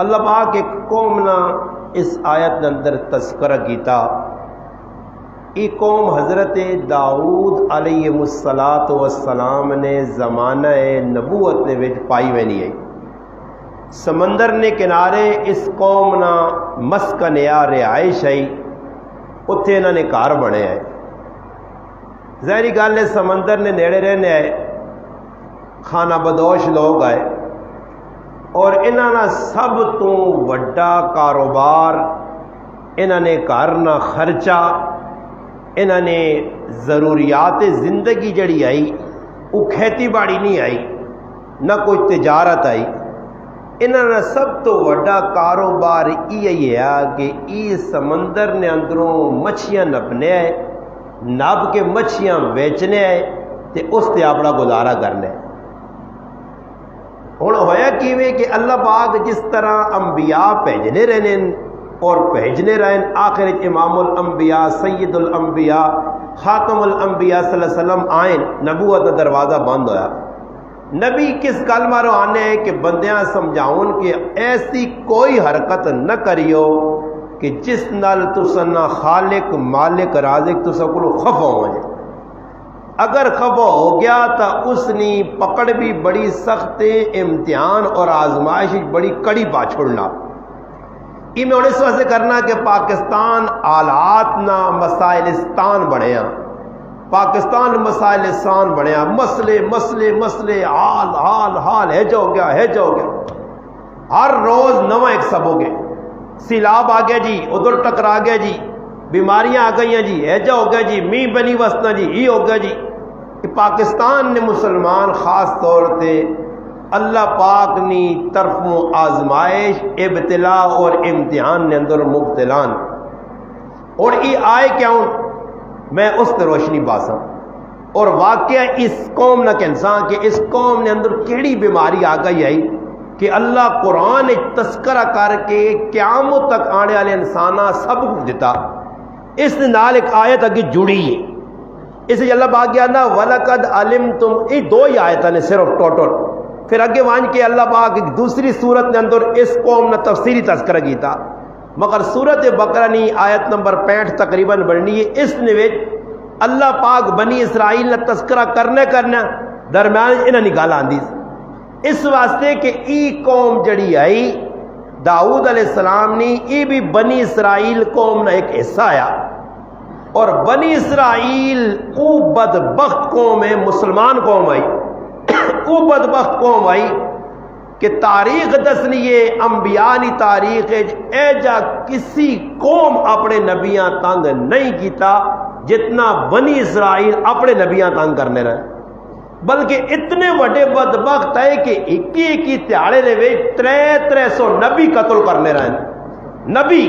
اللہ پاک ایک قوم نا اس آیت اندر تذکرہ کیتا. یہ قوم حضرت داؤد علیہ السلام نے زمانہ نبوت نے وچ پائی وینی ہے. سمندر نے کنارے اس قوم نا مسکن یا رہائش ہے، اتنے انہوں نے گھر بنے ہے. ظاہری گل ہے سمندر نے نیڑے رہنے ہے، خانہ بدوش لوگ آئے اور انہوں نے سب تو وڈا کاروبار انہوں نے گھر نہ خرچہ انہوں نے ضروریات زندگی جڑی آئی وہ کھیتی باڑی نہیں آئی نہ کوئی تجارت آئی. انہوں نے سب تو وڈا کاروبار یہ ہے کہ یہ سمندر نے اندروں مچھیاں نپنے ہے، نپ کے مچھیاں بیچنے ہے تے اس تے اپنا گزارا کرنا ہے. ہوں ہویا کیویں کہ اللہ پاک جس طرح انبیاء بھیجنے رہنے اور بھیجنے رہن، آخر امام الانبیاء سید الانبیاء خاتم الانبیاء صلی اللہ علیہ وسلم آئیں، نبوت کا دروازہ بند ہویا. نبی کس گل مارو آنے ہے کہ بندیاں سمجھاؤن کہ ایسی کوئی حرکت نہ کریو کہ جس نال تسنا خالق مالک رازق تسا کو خفا ہو جائے. اگر خفا ہو گیا تو اس نے پکڑ بھی بڑی سخت، امتحان اور آزمائش بڑی کڑی پا چھوڑنا. یہ میں اس واسطے کرنا کہ پاکستان آلات نہ مسائلستان بنیا، پاکستان مسائلستان بنیا، مسئلے مسئلے مسئلے حال حال حال ہے جو ہو گیا ہے جو ہو گیا. ہر روز نواں ایک سب ہو گئے. سیلاب آ گیا جی، ادھر ٹکرا گیا جی، بیماریاں آ گئی ہیں جی، ایجا ہو گیا جی، می بنی وسنا جی، یہ ہو گیا جی. کہ پاکستان نے مسلمان خاص طور پہ اللہ پاک نی طرفوں آزمائش ابتلا اور امتحان نے اندر مبتلان. اور یہ آئے کیا ہوں میں اس تے روشنی باساں اور واقعہ اس قوم نہ انسان کہ اس قوم نے اندر کیڑی بیماری آ گئی ہے کہ اللہ قرآن تذکرہ کر کے قیامت تک آنے والے انسانہ سب کچھ دیتا. اس نال ایک آیت اگے جڑی ہے. اس اللہ پاک کیا نا وَلَقَدْ عَلِمْتُمْ، یہ دو ہی آیتیں نے صرف ٹوٹل. پھر اگے وانج کے اللہ پاک ایک دوسری صورت نے اندر اس قوم نے تفصیلی تذکرہ کیتا. مگر سورت بقرہ نی آیت نمبر 65 تقریباً بڑھنی ہے. اس نے اللہ پاک بنی اسرائیل نے تذکرہ کرنا درمیان انہاں نی گل آندی اس واسطے کہ ای قوم جڑی آئی داؤد علیہ السلام نے یہ بھی بنی اسرائیل قوم نے ایک حصہ آیا. اور بنی اسرائیل او بدبخت قوم ہے، مسلمان قوم آئی او بدبخت قوم آئی کہ تاریخ دسنیے انبیاء نی تاریخ اے جا کسی قوم اپنے نبیاں تنگ نہیں کیتا جتنا بنی اسرائیل اپنے نبیاں تنگ کرنے رہے. بلکہ اتنے وڈے بدبخت ہے کہ ایک تہاڑے دے وچ 300 نبی قتل کرنے رہے. نبی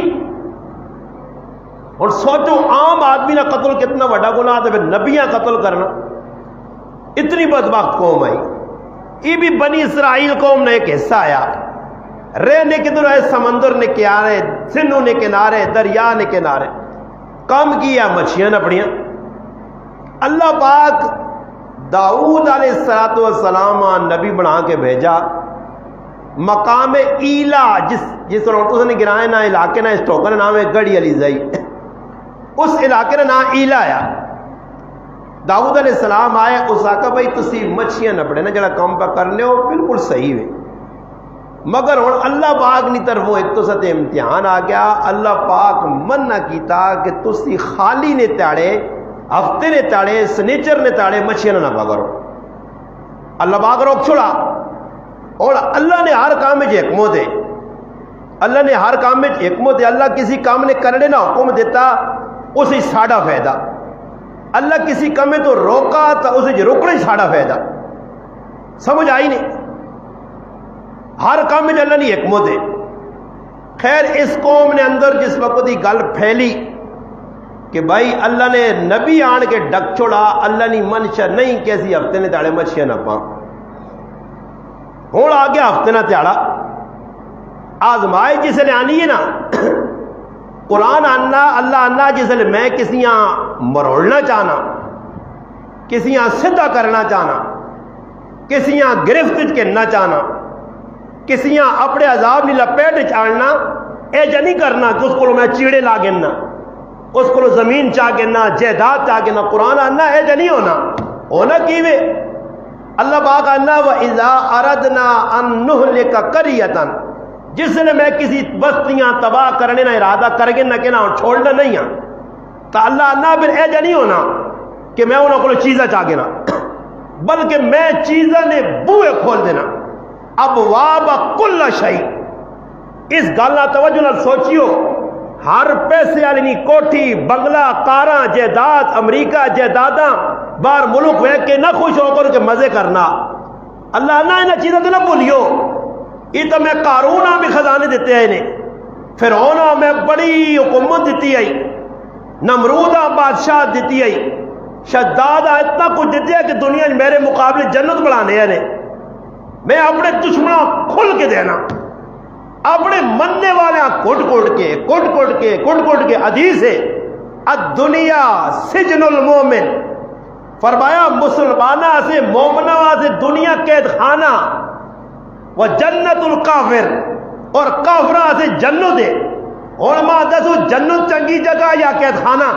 اور سوچو عام آدمی نہ قتل کتنا وڈا گناہ ہے، پھر نبیاں قتل کرنا. اتنی بدبخت قوم ہے. یہ بھی بنی اسرائیل قوم نے ایک حصہ آیا. رہنے کدھر ہے؟ سمندر نے کنارے، سندھ نے کنارے، دریا نے کنارے. کام کیا مچھیاں اپنیاں. اللہ پاک داؤد علیہ السلام نبی بنا کے بھیجا. مقام ایلا جس اس نے گرایا نا علاقے نا اس ٹوکر نام ہے گڑی علی زئی، اس علاقے کا نام ایلا آیا. داؤد علیہ السلام آئے، اس آقا بھائی تسی مچھیاں نپڑے نا جڑا کام پہ کر لے ہو بالکل صحیح ہے. مگر ہوں اللہ پاک نی طرفوں ایک تو ساتھ امتحان آ گیا. اللہ پاک منع کیتا کہ تسی خالی نے تاڑے، ہفتے نے تاڑے، سنیچر نے تاڑے مچھیاں نہ پا کرو. اللہ پاک روک چھوڑا. اور اللہ نے ہر کام میں حکمت ہے، اللہ نے ہر کام میں حکمت ہے. اللہ کسی کام نے کرنے نہ حکم دیتا اسے ساڑا فائدہ، اللہ کسی کام میں تو روکا تو اسے روکنے ساڑا فائدہ. سمجھ آئی نہیں؟ ہر کام میں اللہ نے حکمت ہے. خیر اس قوم نے اندر جس وقت یہ گل پھیلی کہ بھائی اللہ نے نبی آن کے ڈک چھوڑا، اللہ نے منشا نہیں کہ اسی ہفتے نے تاڑے مچھیاں نہ پاؤں. ہوں آ گیا ہفتے نہ تیاڑا. آزمائش جس نے آنی ہے نا، قرآن آنا اللہ آنا جس نے میں کسیاں مروڑنا چاہنا، کسیاں سدھا کرنا چاہنا، کسیاں گرفت کرنا چاہنا، کسیاں اپنے عذاب نہیں لپیٹ چاڑنا اے جا نہیں کرنا کہ اس کو میں چیڑے لا گنا، اس کو زمین چاہ گنا، جائیداد چاہ گنا، قرآن آنا اے جا نہیں ہونا کیوے اللہ پاک آنا وَإِذَا أَرَدْنَا أَن نُهْلِكَ قَرْيَةً، جس نے میں کسی بستیاں تباہ کرنے نہ ارادہ کر کے نہ کہنا چھوڑنا نہیں ہاں تو اللہ آنا پھر اے جا نہیں ہونا کہ میں انہوں کو چیزیں چاہ گنا، بلکہ میں چیزیں نے بوئے کھول دینا ابواب کل شیء۔ اس گالنا توجہ نہ سوچیو، ہر پیسے والی کوٹھی بنگلہ کاراں جائیداد امریکہ جائیداداں باہر ملک ہوئے کہ نہ خوش ہو کر کے مزے کرنا، اللہ نہ انہیں چیزیں تو نہ بھولیو، یہ تو میں قارون بھی خزانے دیتے ہیں انہیں، فرعون میں بڑی حکومت دیتی ہے، نمرود بادشاہ دیتی ہے، شداد اتنا کچھ دیتی ہے کہ دنیا میرے مقابلے جنت بڑھانے ہیں، میں اپنے دشمنوں کھل کے دینا، اپنے مننے والے کٹ کے حدیث ہے الدنیا سجن المومن، فرمایا مسلمانہ سے مومنہ سے دنیا قید خانہ، وہ جنت الکافر، اور کافرہ سے جنت ہے۔ علماء دسو جنت چنگی جگہ یا قید خانہ؟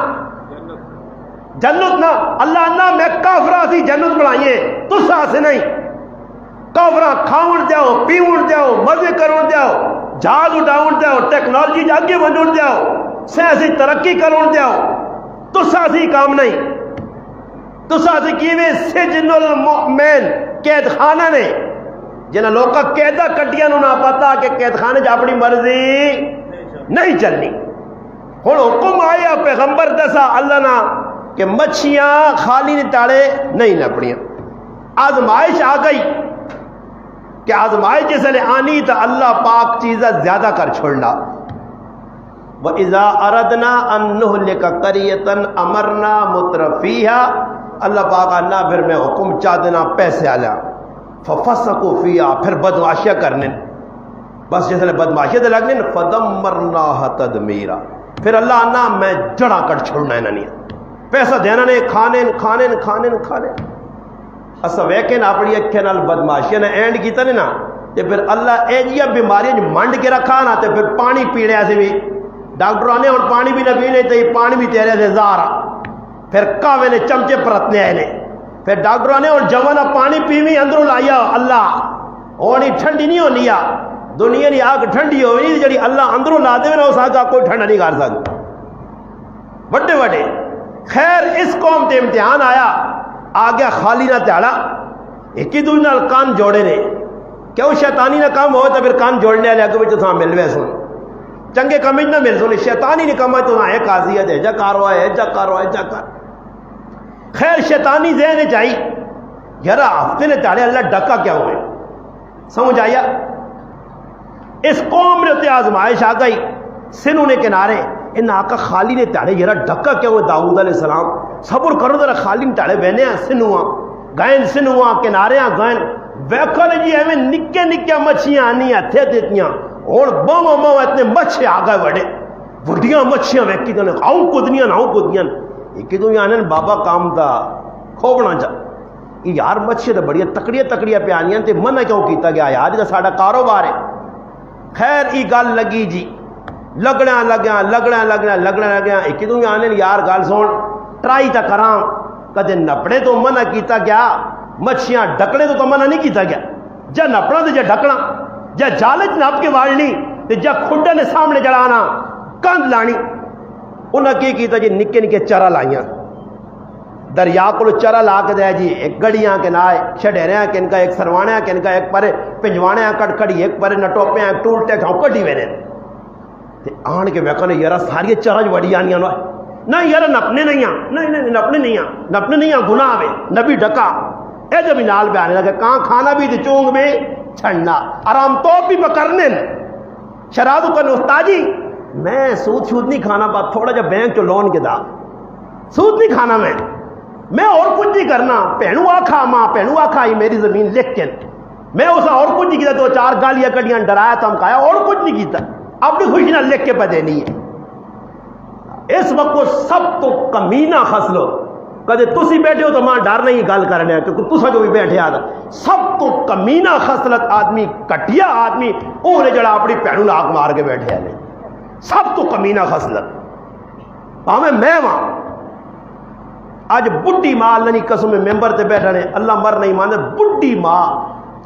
جنت نہ، اللہ نہ میں کافرہ سی جنت بنائیے تو سے نہیں، کافرہ کھاؤن جاؤ پیون جاؤ مزے کرون جاؤ جہاز اڈاؤن جاؤ ٹیکنالوجی آگے بڑھن جاؤ سیاسی ترقی کرون جاؤ تو سی کام نہیں، تو سی کیویں سجن المؤمن قید خانہ نے جنہیں لوگا قیدہ کٹیاں نہ پتا کہ قید خانے جا اپنی مرضی نہیں چلنی۔ ہن حکم آیا پیغمبر دسا اللہ نا کہ مچھیاں خالی نہیں تاڑے نہیں نپڑیاں، آزمائش آ گئی کہ آزمائش جس نے آنی تو اللہ پاک چیزیں زیادہ کر چھوڑنا۔ وَإِذَا أَرَدْنَا أَن نُهْلِكَ قَرْيَةً أَمَرْنَا مُتْرَفِيهَا، اللہ پاک آنا پھر میں حکم چاہ دینا پیسے آلیا فَفَسَقُوا فِيهَا، پھر بدمعاشیاں کرنے، بس جس نے بدمعاشیاں دے لگنے فَدَمَّرْنَاهَا تَدْمِيرًا، پھر اللہ آنا میں جڑا کر چھوڑنا ہے نہیں، پیسہ دینا نہیں، کھانے اسا ویکھن اپنی اکھے نال بدماشیاں نے اینڈ کیتا نہیں نا تے پھر اللہ ایجیاں بیماریاں منڈ کے رکھا نا تے پھر پانی پینے سے بھی ڈاکٹر آنے اور پانی بھی نہ پینے تے پانی بھی تیرے سے زارا، پھر کاوے نے چمچے پرتنے آئے نے، پھر ڈاکٹر آنے اور جوانا پانی پیوی اندروں لایا اللہ ہونی ٹھنڈی نہیں ہونی آ دنیا کی آگ ٹھنڈی ہوئی جڑی اللہ اندروں لا دے نا اس آگ کوئی ٹھنڈا نہیں کر سکتا، بڑے خیر اس قوم تے امتحان آیا، آ گیا خالی نہ تیاڑا، ایک ہی دوسرے نال کان جوڑے نے، کیوں شیطانی نہ کام ہو تو پھر کان جوڑنے والے اگے تو ملوے سن چنگے کام نہ مل سن، شیطانی نہیں کام تو ہے قاضیت ہے جا کارو ہے جا کارو ہے جا کار، خیر شیطانی ذہن چاہیے یار ہفتے نے تیاڑے اللہ ڈکا کیا ہوئے، سمجھ آیا؟ اس قوم نے آزمائش آ گئی، سنوں نے کنارے ان آقا خالی نے تیاڑے یار ڈکا کیا ہوئے، داؤد علیہ السلام صبر کرو ذرا خالی ٹاڑے بہنے سنوا گائن سنوا کنارے گائن ویکھو نے جی ایویں نکے مچھیاں آنی ہتھے دیتیاں اور بو اتنے مچھے آ گئے بڑے وڈیاں مچھیاں ویکھی تے آؤں کدیاں ایک تو آنے بابا کام دا کھوبنا چا یار مچھے تو بڑی تکڑیاں پہ آنیاں تے منع کیوں کیتا گیا یار یہ ساڈا کاروبار ہے، خیر یہ گل لگی جی لگنا ایک تو آنے یار گل سن ٹرائی تا کراں کدے نپڑے تو منع کیتا گیا، مچھیاں ڈکنے تو منع نہیں کیتا گیا، جا نپنا تو جا ڈکنا، جا جالچ نپ کے واڑنی تے جا کھڈے نے سامنے جڑانا کند لانی، انہاں کی کیتا جی نکے چرا لائیاں دریا کو چرا لا کے دیا جی ایک گڑیاں کے نائے چھڑیریاں کن کا ایک سروانیاں کن کا ایک پرے پنجوانیاں کٹ کھڑی ایک پرے نٹوپیاں ایک ٹول ٹیک ہاں کٹی وینے تے آن کے ویکھنے یارا ساری چرا وڑی آنیاں نہ یار نپنے نہیں گناہ میں نبی ڈکا اے جب نال پہ آنے لگا کہاں کھانا بھی تے چونگ میں چھڑنا آرام تو بھی پکڑنے شرادو کرنے استاجی میں سود نہیں کھانا بات تھوڑا جا بینک چو لون کے دا سود نہیں کھانا میں اور کچھ نہیں کرنا پہنو آکھا ماں پہنو آکھا ہی میری زمین لیکن میں اسا اور کچھ نہیں کیتا دو چار گالیاں کڑیاں ڈرایا تمکایا اور کچھ نہیں کیتا اپنی خوشی نہ لکھ کے پہ دینی ہے۔ اس وقت سب تو کمینہ خسلو کدے تسی بیٹھے ہو تو ماں ڈر نہیں گل کرنے کیونکہ تسا جو بھی بیٹھے آ سب تو کمینہ خصلت آدمی کٹیا آدمی وہ نے جڑا اپنی بھینوں لاک مار کے بیٹھے آنے سب تو کمینہ خصلت پاویں میں وہاں اج بڈھی ماں اللہ کی قسم ممبر تے بیٹھا نے اللہ مر نہیں مانے بڈھی ماں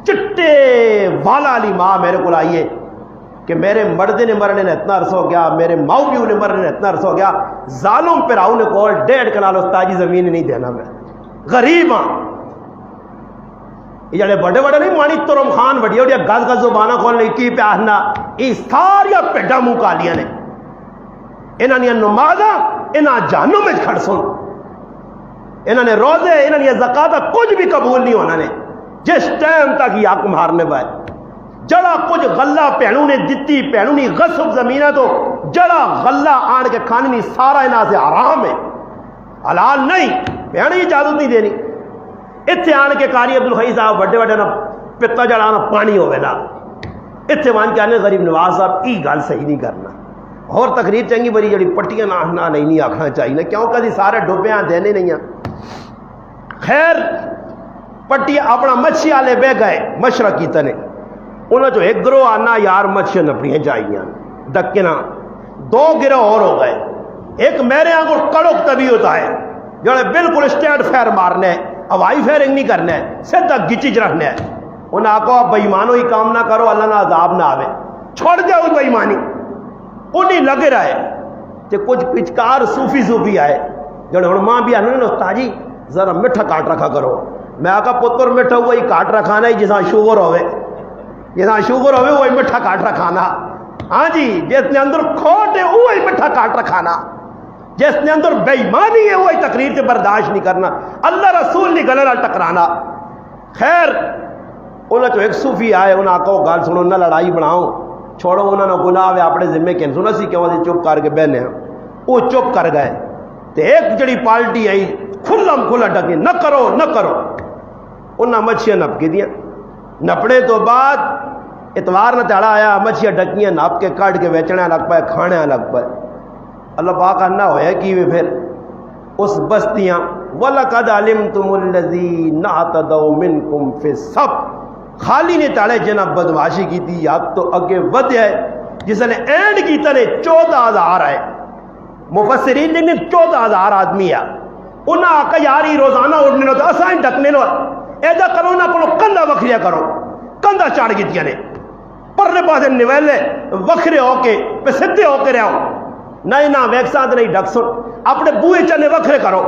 چٹے والا والی ماں میرے کو آئیے کہ میرے مردے نے مرنے نے اتنا عرصہ ہو گیا میرے ماؤ پیو نے مرنے نے اتنا عرصہ ہو گیا ظالم پراؤ نے کول 1.5 کنال استاجی زمین نہیں دینا میں غریب ہاں یہ جڑے بڑے بڑے نہیں مانی ترم خان وڈیا وڈیا گز گز زبانہ کھول نہیں کی پیاہنا یہ ساریا پیڈا منہ کالیاں نے انہاں نے نمازاں انہاں جہنم میں کھڑ سن انہاں نے روزے انہاں نے زکات کچھ بھی قبول نہیں ہونا نے جس ٹائم تک یہ حق مارنے پائے جڑا کچھ غلہ پہنوں نے دتی پہنوں نے غصب زمینہ تو جڑا غلہ آن کے کھانے نہیں سارا انہاں سے حرام ہے حلال نہیں پہنے اجازت نہیں دینی اتنے آن کے قاری عبدالحی صاحب بڑے بڑے نا پتا جڑا نا پانی ہوئے نا اتنے مان کے آنے غریب نواز صاحب ای گل صحیح نہیں کرنا اور تقریر چنگی بری جڑی پٹیاں نہ نہیں آکھنا چاہیے کیوں کدی سارے ڈوبیاں دینے نہیں ہیں خیر پٹی اپنا مچھی والے بہ گئے مشرق کی تنے انہوں جو ایک گروہ آنا یار مچھیاں نپڑیاں چاہیے ڈکنا 2 گروہ اور ہو گئے ایک میرے آنگو کڑک تبھی ہوتا ہے جڑے بالکل اسٹینڈ فیر مارنے ہوائی فیرنگ نہیں کرنا ہے سیدھا گچی رکھنا ہے انہیں آکو آپ بےایمانوں ہی کام نہ کرو اللہ نہ عذاب نہ آوے چھوڑ جاؤ بےایمانی انہیں لگے رہے کہ کچھ پچکار صوفی آئے جڑے ہن ماں بھی آنے نا استاجی ذرا میٹھا کاٹ رکھا کرو میں آکا پتر میٹھا وہی کاٹ رکھانا ہے جیسا شوگر ہوئے وہی میٹھا کاٹ رکھانا ہاں جی جس نے اندر کھوٹ ہے وہی میٹھا کاٹ رکھانا جس نے اندر بے ایمانی ہے وہی تقریر سے برداشت نہیں کرنا اللہ رسول نہیں گلے نال ٹکرانا خیر انہوں جو ایک صوفی آئے انہوں آکا وہ گال سنو نہ لڑائی بناؤ چھوڑو انہوں نے گناہ ہے اپنے ذمے کے سنو سی کیوں چپ کر کے بہنے ہیں وہ چپ کر گئے تو ایک جڑی پارٹی آئی کھلا ڈکی نہ کرو انہاں مچھیاں نپ کے دیا نپڑے تو بعد اتوار نہ تیڑا آیا مچھیاں ڈکیاں نپ کے کٹ کے بیچنے لگ پائے کھانے لگ پائے اللہ پاک نہ ہویا کہ پھر اس بستیاں وَلَقَدْ عَلِمْتُمُ الَّذِينَ اعْتَدَوْا مِنْكُمْ فِي السَّبْتِ خالی نے تاڑے جنہ بدماشی کی تھی یا تو اگے ود ہے جس نے اینڈ کی تنے 14,000 آئے مفسرین نے 14,000 آدمی ہے انہاں آکا یاری روزانہ اڑنے نو تو اسائیں ڈکنے نو ایدہ کرو نہ کرو کندہ وکھریا کرو کندہ چاڑ گی نے پرلے پاسے نویلے وکھرے ہو کے پہ سدھے ہو کے رہو نہ ویکساں نہیں ڈک سن اپنے بوئے چنے وکھرے کرو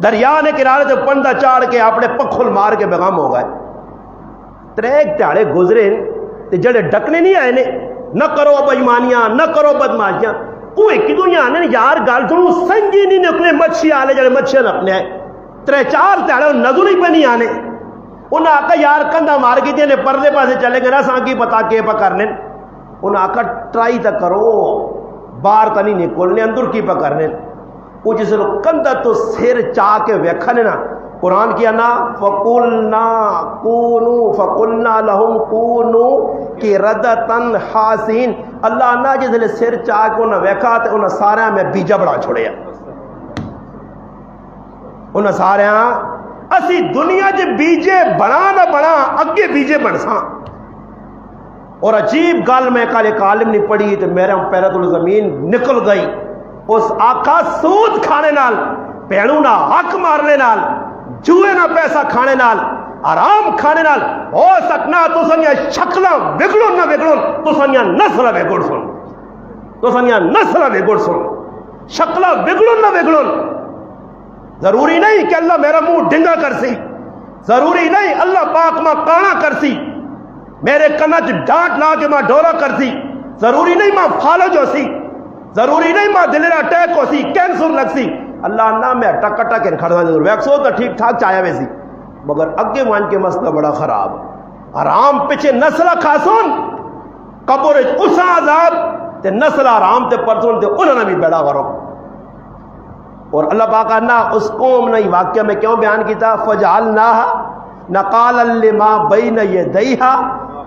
دریا نے کنارے سے پندہ چاڑ کے اپنے پکھل مار کے بیغام ہو گئے 3 تیاڑے گزرے تے جڑے ڈکنے نہیں آئے نے نہ کرو بےایمانیاں نہ کرو بدماشیاں وہ ایک دنیا آنے یار گل سنو سنگی نہیں نکلے مچھی آلے جڑے مچھیاں نپنے آئے 3-4 تیاڑے نظر ہی پہ نہیں آنے انہاں آکا یار کندہ مار کے دینے پردے پاسے چلے گئے نا سانکی پتا کے پا کرنے انہاں آکا ٹرائی تا کرو باہر تا نہیں نکلنے اندر کی پا کرنے وہ جس لوگ کندہ تو سیر چاہ کے ویکھنے نا قرآن کیا نا فَقُلْنَا لَهُمْ كُونُوا قِرَدَةً خَاسِئِينَ اللہ نا جس لئے سیر چاہ کے انہاں ویکھا تے انہاں سارے میں بیجا بڑا چھوڑے انہاں سارے اسی دنیا جے بیجے بنا نہ بنا اگے بیجے بن ساں اور عجیب گل میں کل ایک عالم نہیں پڑھی تو میرے پیرت الزمین نکل گئی اس آقا سود کھانے نال پیڑوں نہ حق مارنے نال جوئے نہ پیسہ کھانے نال آرام کھانے نال ہو سکنا تو سنیا شکلہ بگڑن نہ بگڑن تو سنیا نسلہ بگڑ سن تو سنیا نسلہ بگڑ سن شکلہ بگڑن نہ بگڑن ضروری نہیں کہ اللہ میرا منہ ڈنگا کر سی ضروری نہیں اللہ پاک ماں کانا کر سی میرے کنچ ڈانٹ لا کے ماں ڈورا کر سی ضروری نہیں ماں فالج ہو سی ضروری نہیں ماں دلیر اٹیک ہو سی کینسر لگ سی اللہ نہ میں ٹک ٹک کھڑا ضرور ویکسو تو ٹھیک ٹھاک چاہیا ویسی مگر اگے مان کے مسئلہ بڑا خراب آرام پیچھے نسلہ کھاسون قبر اسا عذاب تے نسل آرام تے پرسون تے انہوں نے بھی بیڑا غرو اور اللہ پاک نہ اس قوم نے واقعہ میں کیوں بیان کیتا فجعلناها نقالا لما بین یدیھا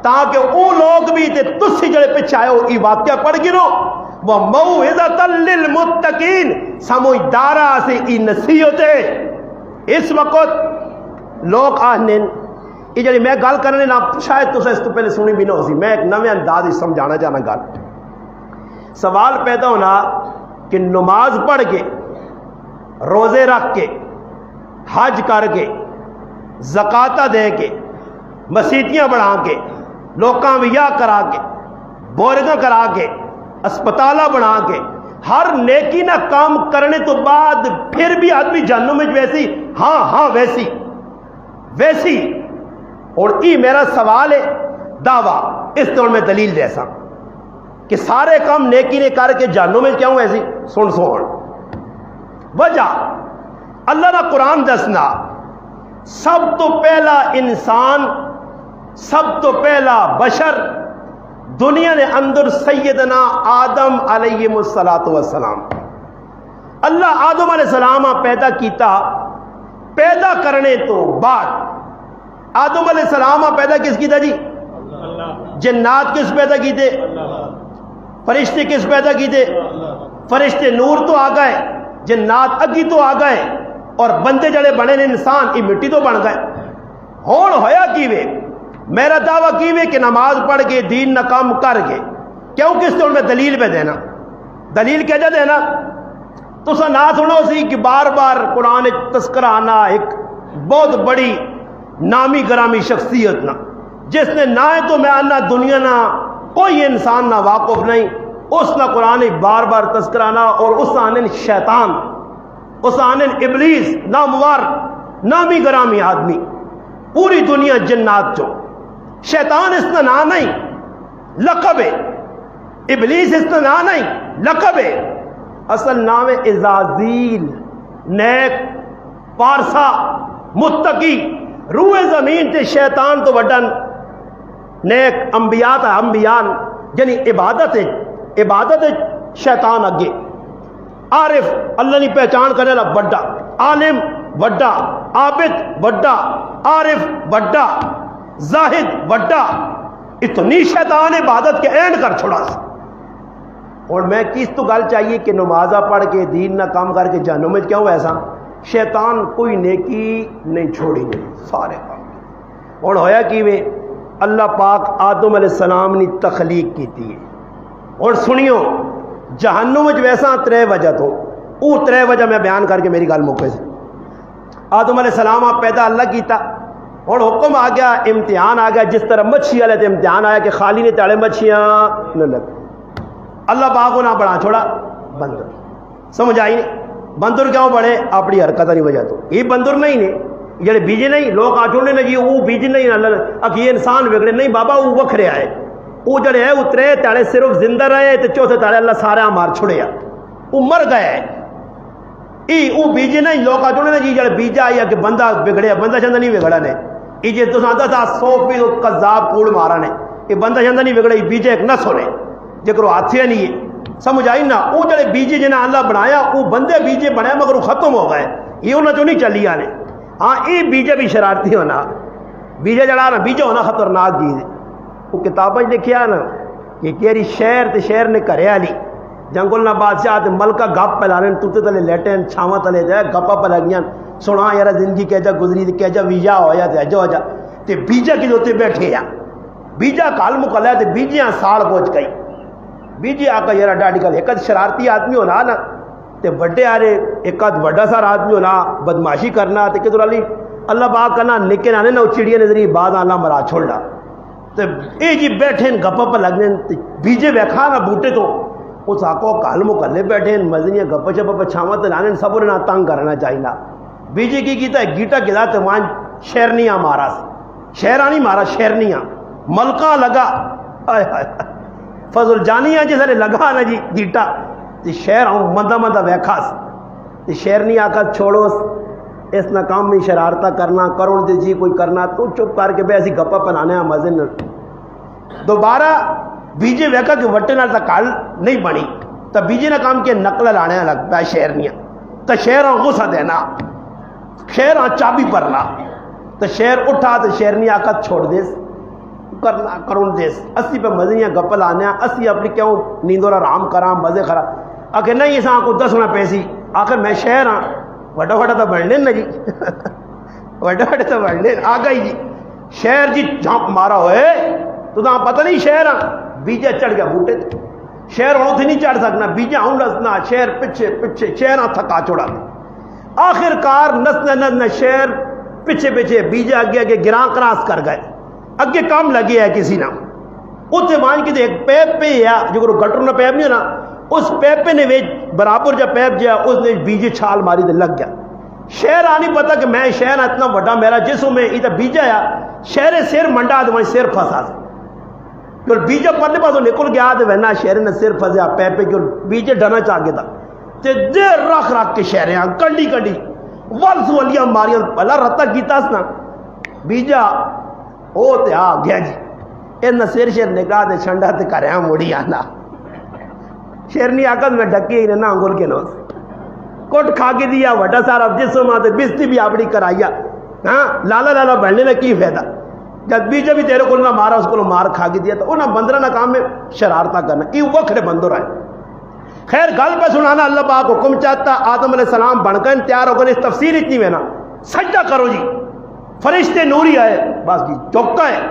تاکہ او لوگ بھی تے تسی جڑے پیچھے آئے ہو ای واقعہ پڑھ گنو وموعظۃ للمتقین سمجھدارا سے ای نصیحت ہے اس وقت لوگ آہنے یہ جڑی میں گل کرنے نا شاید تو اس تو پہلے سنی بھی نہ ہو سی، میں ایک نویں انداز ہی سمجھانا چاہنا گل۔ سوال پیدا ہونا کہ نماز پڑھ کے، روزے رکھ کے، حج کر کے، زکاتہ دے کے، مسیتیاں بڑھا کے، لوکاں ویاہ کرا کے، بورگاں کرا کے، اسپتالہ بنا کے، ہر نیکی نہ کام کرنے تو بعد پھر بھی آدمی جہنم میں ویسی ہاں ویسی۔ اور یہ میرا سوال ہے، دعویٰ اس طور میں دلیل دے سا کہ سارے کام نیکی نے کر کے جہنم میں کیوں ایسی؟ سن وجہ اللہ کا قرآن دسنا، سب تو پہلا انسان، سب تو پہلا بشر دنیا نے اندر سیدنا آدم علیہ السلام، اللہ آدم علیہ السلام پیدا کیتا، پیدا کرنے تو بعد آدم علیہ السلام پیدا کس کیتا جی؟ جنات کس پیدا کیتے؟ فرشتے کس پیدا کیتے؟ فرشتے نور تو آ گئے، جنات اگی تو آ گئے، اور بندے جڑے بنے نے انسان یہ مٹی تو بن گئے۔ ہون ہویا کیوے؟ میرا دعویٰ کیوے کہ نماز پڑھ کے دین نہ کام کر کے، کیوں کس طور میں دلیل پہ دینا؟ دلیل کیا جا دینا؟ تو سا نہ سنو سی کہ بار بار قرآن تذکرہ آنا ایک بہت بڑی نامی گرامی شخصیت نہ، جس نے نہ تو میں آنا دنیا نہ کوئی انسان نہ واقف نہیں، اس نہ قرآن بار بار تذکرہ نہ، اور اس آنن شیطان، اس آنن ابلیس، ناموار نامی گرامی آدمی پوری دنیا جنات جو شیطان اس کا نام نہیں لقب ہے، ابلیس اس کا نام نہیں لقب ہے، اصل نام عزازیل، نیک پارسا متقی، روح زمین تے شیطان تو وڈن نیک انبیاء تا انبیاء، یعنی عبادت شیطان اگے، عارف اللہ نے پہچان کرنے لا بڑا، عالم بڑا، عابد بڑا، عارف بڑا، زاہد بڑا، اتنی شیطان عبادت کے اینڈ کر چھوڑا سا۔ اور میں کس تو گل چاہیے کہ نمازہ پڑھ کے دین نہ کام کر کے جہنم میں کیوں ایسا؟ شیطان کوئی نیکی نہیں چھوڑی نہیں، سارے کام۔ اور ہویا کہ میں اللہ پاک آدم علیہ السلام نے تخلیق کی تھی، اور سنیو جہنم میں ویسا ترے وجہ تو وہ ترے وجہ میں بیان کر کے میری گل موقع سے۔ آدم علیہ السلام آپ پیدا اللہ کیتا، اور حکم آ گیا، امتحان آ گیا، جس طرح مچھی والے تھے امتحان آیا کہ خالی نے تاڑے مچھیاں نہ لگ، اللہ پاک کو نہ بڑھا چھوڑا بندر، سمجھ آئی نہیں؟ بندر کیوں بڑھے؟ اپنی حرکت نہیں وجہ تو یہ بندر نہیں نے جڑے بیجے نہیں، لوگ آچوڑنے لگی وہ بیجے نہیں، اللہ یہ انسان بگڑے نہیں بابا، وہ وکھرے آئے، وہ جڑے ہے اترے تاڑے صرف زندہ رہے تو چوتھے تاڑے اللہ سارا مار چھوڑیا، وہ مر گئے، وہ بیجے نہیں، لوگ آچوڑنے لگی جڑے بیجا یا کہ بندہ بگڑیا، بندہ چندہ نہیں بگڑا نے، یہ جی تو سانتا تھا سوفی قذاب کوڑ مارا نے، یہ بندہ چندہ نہیں بگڑا، یہ بیجے ایک نہ سونے جکرو ہاتھے نہیں ہے، سمجھ آئی نا؟ وہ جڑے بیجے جنہیں اللہ بنایا وہ بندے بیجے بنایا مگر وہ ختم ہو گئے، یہ انہوں نے نہیں چلی آنے۔ ہاں یہ بیجے بھی شرارتی ہونا، بیجے جڑا نا بیجے ہونا خطرناک چیز ہے۔ وہ کتابیں لکھیا نا کہ کیری شہر تے شہر نے کرے علی جنگل نہ بادشاہ تے ملکہ گپ پلانے توتے تلے لیٹن چھاواں تلے جائے گپا پلاگیاں سنا یار زندگی کہجا گزری تے کہجا ویجا ہویا تے اجا ہو جا تے بیجا کی دوتے بیٹھے یا بیجا کال مکلا تے بیجیاں سال پہنچ گئی، بیجی آقا یار ڈاڈی کل ایک شرارتی آدمی ہونا نا تے بڑے آرے ایک بڑا سارا آدمی ہونا بدماشی کرنا تے کدھر علی اللہ پاک کرنا لیکن آنے نا چڑیا نظری بعد اللہ مرا چھوڑا تے اے جی بیٹھے گپا پہ لگنے بیجے بیکھا نا بوٹے تو اس آقا کال مکلے بیٹھے مزنیاں گپا چپا پہ چھاواں تے لانے سب نے تنگ کرنا چاہیے۔ بیجے کی کیتا ہے گیٹا گلا تے مان شیرنیاں مارا، شہرانی مارا شیرنیاں ملکہ لگا، ہائے ہائے فضل جانیاں جس نے لگا نا جی گیٹا تے شہر ہوں مندہ مندہ ویکھاس تے شہرنی آقا چھوڑو اس نہ کام میں شرارتہ کرنا کرون دے جی کوئی کرنا تو چپ کر کے بے ایسی گپا پنانے مزے نہ دوبارہ بیجے ویکھا کہ وٹے نال تا کال نہیں بنی تو بیجے نہ کام کے نقل لانے لگ پیا شہرنیاں تو شہر غصہ دینا شہر چابی پرنا تو شہر اٹھا تو شہرنی آقا چھوڑ دیس کرنا کرون دیس اسی پہ مزیاں گپ لانے اسی اپنی کیوں نیندور آرام کرا مزے خرا آخر نہیں اس کو دسنا پیسی آخر میں شہر ہاں وڈا وڈا تو بڑھنے نا جی وڈا وڈا تو بڑھنے آ گئی جی شہر جی جھانپ مارا ہوئے تو پتہ نہیں شہر بیجا چڑھ گیا بوٹے تے شہر ہوں تھی نہیں چڑھ سکنا بیجا ہوں رسنا شہر پیچھے پیچھے شہر تھکا چھوڑا آخر کار نسنا نسنا شہر پیچھے پیچھے بیجا اگے اگے گراں کراس کر گئے اگے کام لگے ہے کسی نہ اتنے مان کے ایک پیپ پہ ہے جو گٹر نہ پیپ نہیں نا اس پیپے نے برابر جا پیپ جا اس نے بیجے چھال ماری دے لگ گیا شہر آنی پتا کہ میں شہر اتنا وڈا میرا جسم میں ادھر بیجا ہے شہر سیر منڈا تو سیر پھنسا جو بیجا پرلے پاسوں نکل گیا تو وہنا شہر نے سیر پھنسیا پیپے جو بیجے ڈنا چاہ گیا تے دیر رکھ رکھ کے شہر ہیں کنڈی کنڈی والس والیاں ماریاں پہلا رتا کیتا سنا بیجا او تے آ گیا جی ان سیر شیر نگاہ دے چھنڈا تے کریا موڑی آنا شیرنی آقا میں ڈکی ہی نہ انگل کے نوز کوٹ کھا کے دیا وڈا سارا جسم آتے بستی بھی آپڑی کرایا ہاں لالا لالا بڑھنے میں کی فائدہ جب بیجا بھی تیرے کو نہ مارا اس کو مار کھا کے دیا تو انہاں بندرہ نہ کام میں شرارتہ کرنا یہ وقت بندر آئے خیر گل پہ سنانا اللہ پاک حکم چاہتا آدم علیہ السلام بن کر تیار ہو گئے اس تفسیر اتنی میں نا سجدہ کرو جی فرشتے نوری آئے بس جی چوکا ہے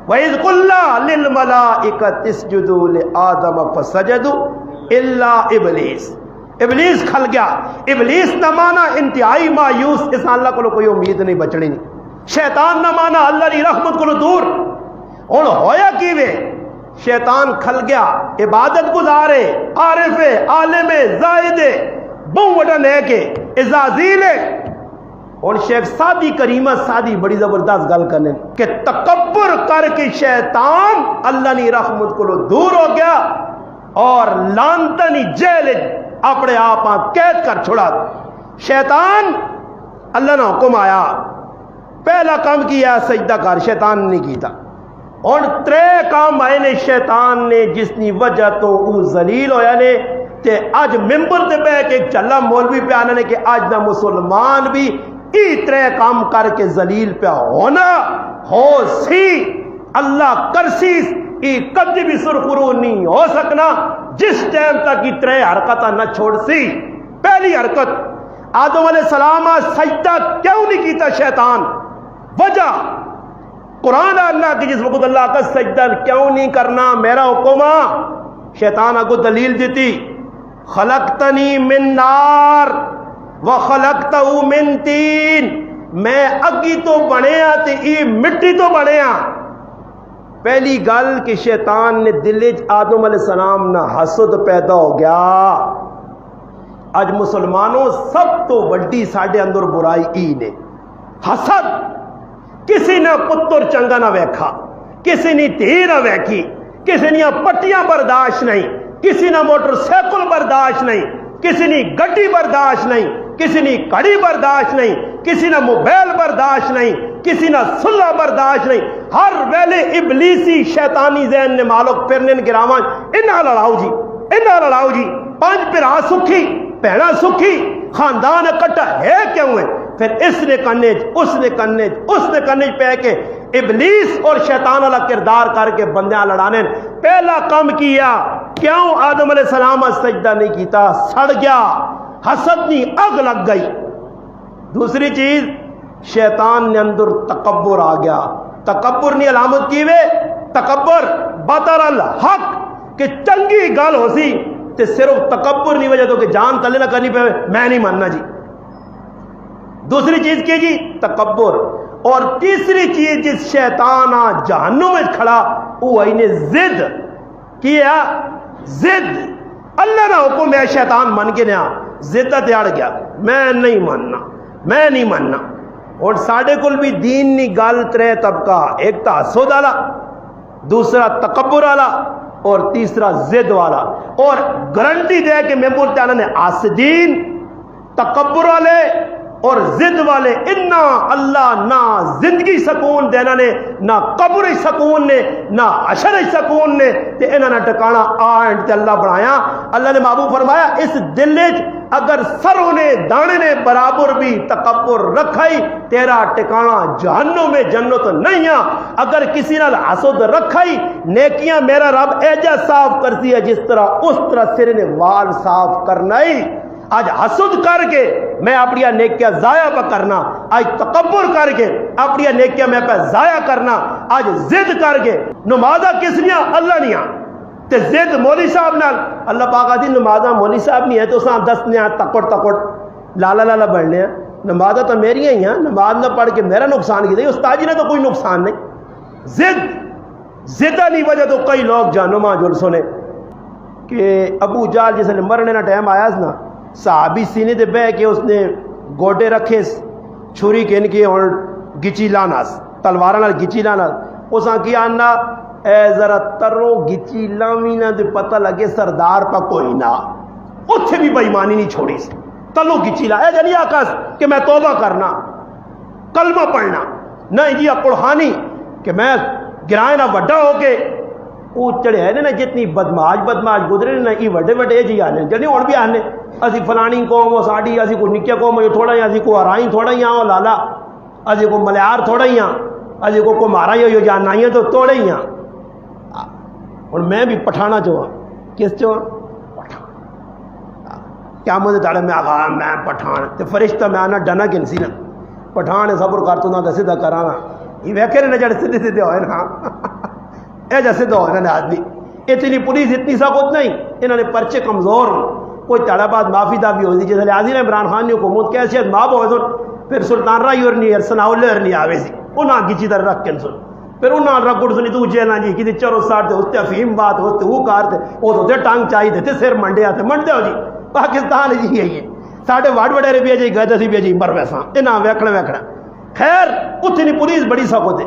وَإِذْ قُلْنَا لِلْمَلَائِكَةِ اسْجُدُوا لِآدَمَ فَسَجَدُوا إِلَّا إِبْلِيسَ ابلیس کھل گیا ابلیس نہ مانا انتہائی مایوس اس اللہ کو کوئی امید نہیں بچنی نہیں شیطان نہ مانا اللہ کی رحمت کو دور اور ہویا کیوے شیطان کھل گیا عبادت گزارے عارف عالم زاہد بہو وڈا لے کے عزازیل اور شیخ سادی کریمہ سادی بڑی زبردست گل کرنے کہ تکبر کر کے شیطان اللہ کی رحمت کو دور ہو گیا اور لانتنی جیل اپنے آپ قید کر چھوڑا شیطان اللہ نے حکم آیا پہلا کام کیا سجدہ کر شیطان نے کیتا اور ترے کام آئے نے شیطان نے جس نی وجہ تو او ذلیل ہویا نے تے آج ممبر تے بے کہ چلا مولوی پہ آنے نے کہ آج نہ مسلمان بھی ای ترے کام کر کے ذلیل پہ ہونا ہو سی اللہ کرسیس ای کبھی بھی سرخرو نہیں ہو سکنا جس ٹائم تک ای ترے حرکتہ نہ چھوڑ سی پہلی حرکت آدم علیہ السلام سجدہ کیوں نہیں کیتا شیطان وجہ قرآن اللہ کی جس وقت اللہ کا سجدہ کیوں نہیں کرنا میرا حکم شیطان کو دلیل دیتی خلقتنی من نار وخلقتہ من تین میں اگی تو بنیا تے ای مٹی تو بنیا پہلی گل کہ شیطان نے دل آدم علیہ السلام نہ حسد پیدا ہو گیا اج مسلمانوں سب تو بڑی ساڈے اندر برائی ای نے حسد کسی نے پتر چنگا نہ ویکھا کسی نے دھی نہ ویکھی کسی نے پٹیاں برداشت نہیں کسی نے موٹر سائیکل برداشت نہیں کسی نے گڈی برداشت نہیں کسی نے کڑی برداشت نہیں کسی نے موبائل برداشت نہیں کسی نے صلح برداشت نہیں ہر ویلے ابلیسی شیطانی ذہن نے مالک پھرنے گراوان انہاں لڑاؤ جی انہاں لڑاؤ جی پانچ پھرا سکھی بہنا سکھی خاندان اکٹھا ہے کیوں ہے پھر اس نے کنیج اس نے کنیج اس نے کنیج پہ کے ابلیس اور شیطان والا کردار کر کے بندیاں لڑانے پہلا کام کیا کیوں آدم علیہ السلام سجدہ نہیں کیتا سڑ گیا حسد نہیں اگ لگ گئی دوسری چیز شیطان نے اندر تکبر آ گیا تکبر نہیں علامت کی وے تکبر بطر الحق کہ چنگی گل ہو سی تے صرف تکبر نہیں وجہ تو کہ جان تلے نہ کرنی پہ میں نہیں ماننا جی دوسری چیز کی جی تکبر اور تیسری چیز جس شیطان جہنم میں کھڑا وہ آئینے زد کیا زد اللہ نہ حکم ہے شیطان من کے نیا زدت اڑ گیا میں نہیں ماننا میں نہیں ماننا اور ساڑھے کل بھی دین نہیں گال ترے طبقہ ایک تا حسد والا دوسرا تکبر والا اور تیسرا زد والا اور گارنٹی دے کہ میں بولتے ہیں نے آسدین تکبر والے اور زد والے انہا اللہ نہ زندگی سکون دینا نے نہ قبر سکون نے نہ عشر سکون نے تے انہا نہ ٹکانا آئند تے اللہ بڑھایا اللہ نے محبوب فرمایا اس دل اگر سروں نے دانے نے برابر بھی تکبر رکھائی تیرا ٹکانا جہنم میں جنت نہیں ہے اگر کسی نال حسد رکھائی نیکیاں میرا رب ایجا صاف کرتی ہے جس طرح اس طرح سر نے وال صاف کرنا ہی آج حسد کر کے میں اپنی نیکیاں ضائع پہ کرنا، آج تکبر کر کے اپنی نیکیاں میں پہ ضائع کرنا، آج ضد کر کے نمازہ کس نیا اللہ نیا تے ضد مولی صاحب نال اللہ پاک آدھی نمازہ مولی صاحب نہیں ہے تو ساں دس نیا تکڑ لالا لالا بڑھنے ہیں، نمازہ تو میری ہی ہیں، نماز نہ پڑھ کے میرا نقصان کی دے، استاد جی نے تو کوئی نقصان نہیں۔ زدہ نہیں وجہ تو کئی لوگ جانما جل سنے کہ ابو جال جس نے مرنے نہ ٹائم آیا نا، صحابی سینے دے بہ کے اس نے گوڈے رکھے چھری کے ان کے اور گچی لانا تلوارہ نال گچی لانا، اس نے کیا نا اے ذرا ترو گچی لاوی نہ دے پتہ لگے سردار پا کوئی نہ، اتھے بھی بےایمانی نہیں چھوڑی سی، تلو گچی لا اے جنی آکاس کہ میں توبہ کرنا کلمہ پڑھنا نہیں جی قرحانی کہ میں گرائے نہ وڈا ہو کے وہ چڑھے ہیں نا جتنی بدماش گزرے نا یہ وڈے وڈے جی آنے جنی اور بھی آنے اسی فلانی قوم ہو ساڑی اسی کو نکیا قوم ہو تھوڑا ہی اسی کو ہرائی تھوڑا ہی آؤ لالا اسی کو ملیار تھوڑا ہی اسی کو مارا ہی ہو جاننا ہی تو توڑے ہی اور میں بھی پٹھانا چاہا کس چاہا کیا مجھے تاڑے میں آگا میں پٹھان تے فرشتہ میں آنا ڈنا کنسی نا پٹھان صبر کرتو نا دسی دا کرانا یہ ویکھے نا جڑے سدھے ہوئے نا اے جیسے دو انہوں نے آدمی اتنی پولیس اتنی سخت نہیں، انہوں نے پرچے کمزور کوئی تڑا بعد معافی دا بھی ہوئی جیسے عزیز عمران خان نے حکومت کیسی ہے ماں ہوئے سن پھر سلطان رائی اور نہیں ارسنا اللہ اور نہیں آوے سی انہاں کی چیز رکھ کے سن پھر انہاں رکھ اٹھ سنی تو جینا جی کسی چرو ساٹھ دے ہوتے افیم بات ہوتے وہ کار تھے وہ ہوتے ٹانگ چاہی دیتے سر منڈے آتے منڈے ہو جی پاکستان جی یہی ہے ساڑھے واڑ وڈے بھی جی گئے سی بھی جی مر ویسا انہاں ویکھڑا خیر اتنی پولیس بڑی سخت ہے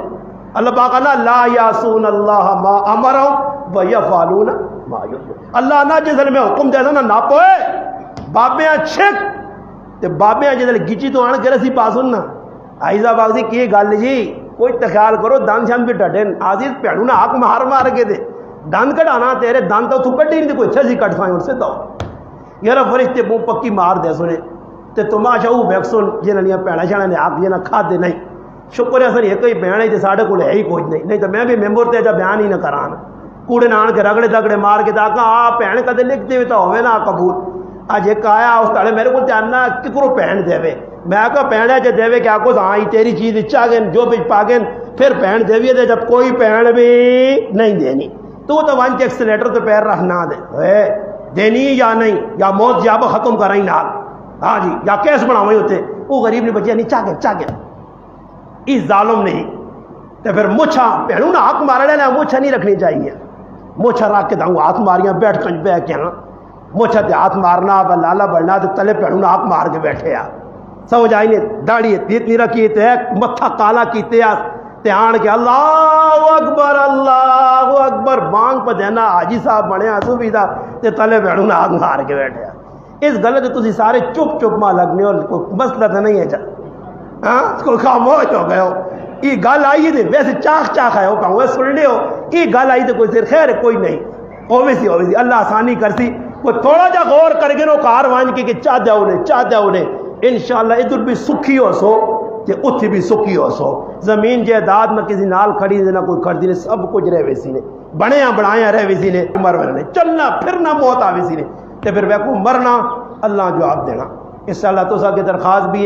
اللہ پاک نا لا یاسون اللہ ما امرہم ویفعلون ما یؤمرون اللہ نا جس میں حکم دے نا ناپوئے بابیاں چھک تے بابیاں جس گچی تو آن کرے سی پاسن نا آئیزہ باغ کی گل جی کوئی تخیال کرو دان شان بھی ڈٹے عزیز پیڑو نا حق مار کے دے دان کٹانا تیرے دان تو کٹی نہیں کوئی چھسی کٹ سائیں سے دو یار فرشتے منہ پکی مار دے سنے تے تماشا وہ بیک سن جنہاں پیڑا شانا نے حق جنہاں کھا دے نہیں شکر ہے سر ایک ہی بیان ہے ساڑھے کو ہے ہی کچھ نہیں تو میں بھی ممبر تے جا بیان ہی نہ کرانا کوڑے نان کے رگڑے دگڑے مار کے تاکہ بھن کدے لکھتے ہوئے تو ہوئے نا قبول اج ایک آیا اس تاڑے میرے کو جاننا ککرو بہن دے میں کہا بہن ہے جے دے کہ آپ کو ہاں تیری چیز اچھا گئے جو بھی پا گئے پھر بہن دے جب کوئی بہن بھی نہیں دینی تو ون ایکسیلیٹر تو پیر رہنا دے دینی یا نہیں یا موت جاب ختم کرائی نال ہاں جی یا کیس بناویں ہوتے وہ غریب نے بچیا نہیں چاہ گئے اس ظالم نہیں تو پھر مچھا پہنوں نا حق مارا لینا مچھا نہیں رکھنی چاہیے مچھا رکھ کے داؤں ہاتھ ماریاں بیٹھ کنج بے کے ہاں مچھا تے ہاتھ مارنا لالا بڑھنا تو تلے پہنوں نا حق مار کے بیٹھے سمجھ آئی نے داڑھی اتنی رکھی تے متھا کالا کیتے تے آن کے اللہ اکبر بانگ پہ دینا حاجی صاحب بنے صوفی دا تے تلے پہنوں نا حق مار کے بیٹھے اس گلے تو تسی سارے چپ ماں لگنے اور مسئلہ تو نہیں ہے چل کوئی خاموش ہو گئے ہو یہ گل آئی تھی ویسے چاخ ہے ہو کہوں سننے ہو یہ گل آئی تو کوئی سر خیر کوئی نہیں ہوئی اللہ آسانی کرسی کوئی تھوڑا جا غور کر کے نو کار وان کے چاہ دیا انہیں انشاءاللہ ادھر بھی سکھی ہو سو کہ اتھی بھی سکھی ہو سو زمین جائیداد نہ کسی نال کھڑی نہ کوئی کھڑی نے سب کچھ رہ ویسی نے بنایا رہ ویسی نے مر نے چلنا پھرنا موت آ ویسی نے تے پھر وہ مرنا اللہ جواب دینا اس اللہ تو سا کی درخواست بھی